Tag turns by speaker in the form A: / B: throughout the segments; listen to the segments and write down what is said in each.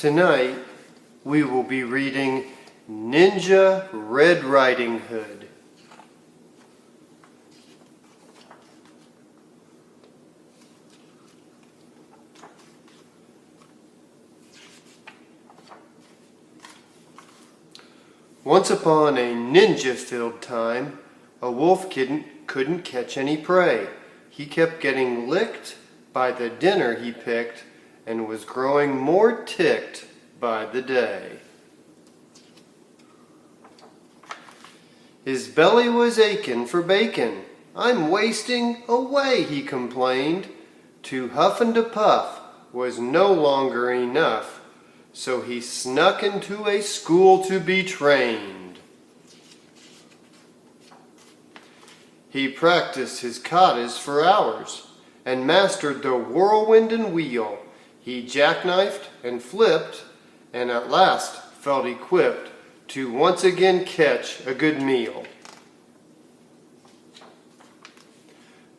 A: Tonight, we will be reading Ninja Red Riding Hood. Once upon a ninja-filled time, a wolf couldn't catch any prey. He kept getting licked by the dinner he picked and was growing more ticked by the day. His belly was aching for bacon. "I'm wasting away," he complained. To huff and to puff was no longer enough, so he snuck into a school to be trained. He practiced his katas for hours and mastered the whirlwind and wheel. He jackknifed and flipped and at last felt equipped to once again catch a good meal.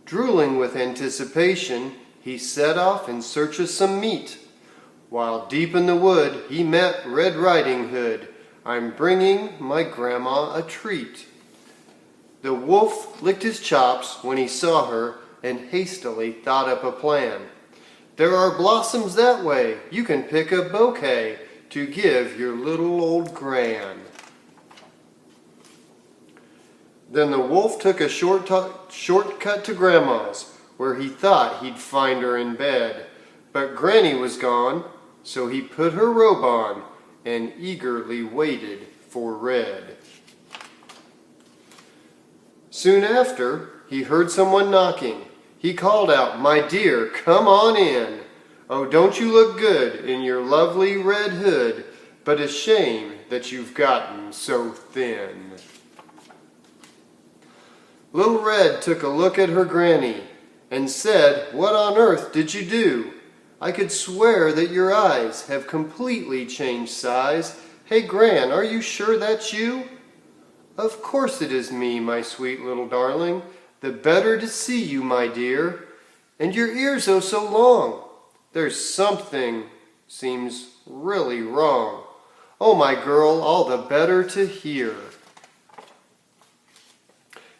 A: Drooling with anticipation, he set off in search of some meat. While deep in the wood, he met Red Riding Hood. "I'm bringing my grandma a treat." The wolf licked his chops when he saw her and hastily thought up a plan. "There are blossoms that way. You can pick a bouquet to give your little old gran." Then the wolf took a shortcut to Grandma's, where he thought he'd find her in bed. But Granny was gone, so he put her robe on and eagerly waited for Red. Soon after, he heard someone knocking. He called out, "My dear, come on in. Oh, don't you look good in your lovely red hood, but a shame that you've gotten so thin." Little Red took a look at her granny and said, "What on earth did you do? I could swear that your eyes have completely changed size. Hey, Gran, are you sure that's you?" "Of course it is me, my sweet little darling. The better to see you, my dear. And your ears, oh, so long. There's something seems really wrong. Oh, my girl, all the better to hear.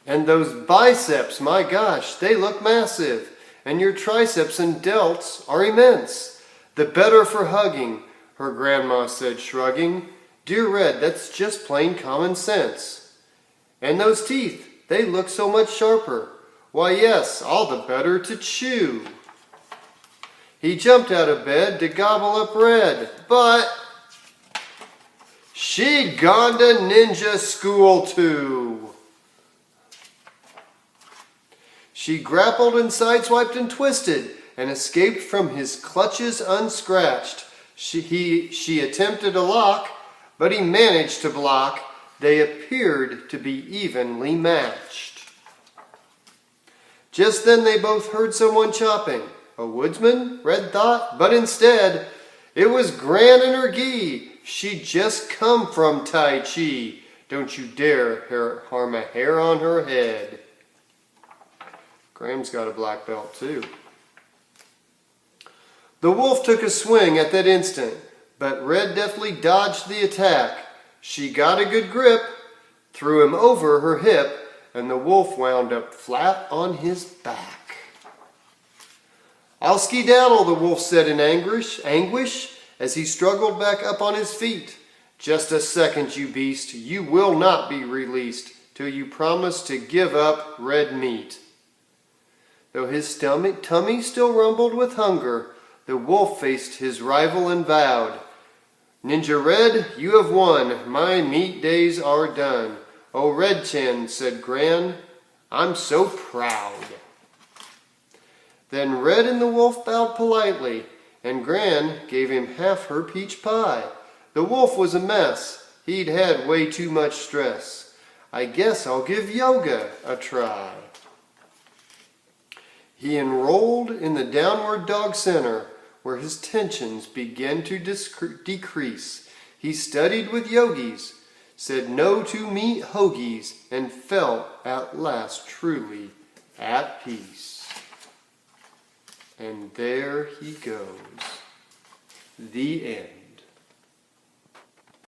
A: And those biceps, my gosh, they look massive. And your triceps and delts are immense. The better for hugging," her grandma said, shrugging. "Dear Red, that's just plain common sense. And those teeth, they look so much sharper. Why, yes, all the better to chew." He jumped out of bed to gobble up Red, but she'd gone to ninja school too. She grappled and sideswiped and twisted and escaped from his clutches unscratched. She attempted a lock, but he managed to block. They appeared to be evenly matched. Just then they both heard someone chopping. A woodsman, Red thought, but instead it was Gran and her gi. She'd just come from Tai Chi. Don't you dare harm a hair on her head. Graham's got a black belt too. The wolf took a swing at that instant, but Red deftly dodged the attack. She got a good grip, threw him over her hip, and the wolf wound up flat on his back. "I'll skedaddle," the wolf said in anguish, as he struggled back up on his feet. "Just a second, you beast. You will not be released till you promise to give up red meat." Though his tummy still rumbled with hunger, the wolf faced his rival and vowed, "Ninja Red, you have won. My meat days are done." "Oh, Red Chin," said Gran, "I'm so proud." Then Red and the wolf bowed politely, and Gran gave him half her peach pie. The wolf was a mess. He'd had way too much stress. "I guess I'll give yoga a try." He enrolled in the downward dog center, where his tensions began to decrease. He studied with yogis, said no to meat hoagies, and felt at last truly at peace. And there he goes. The end.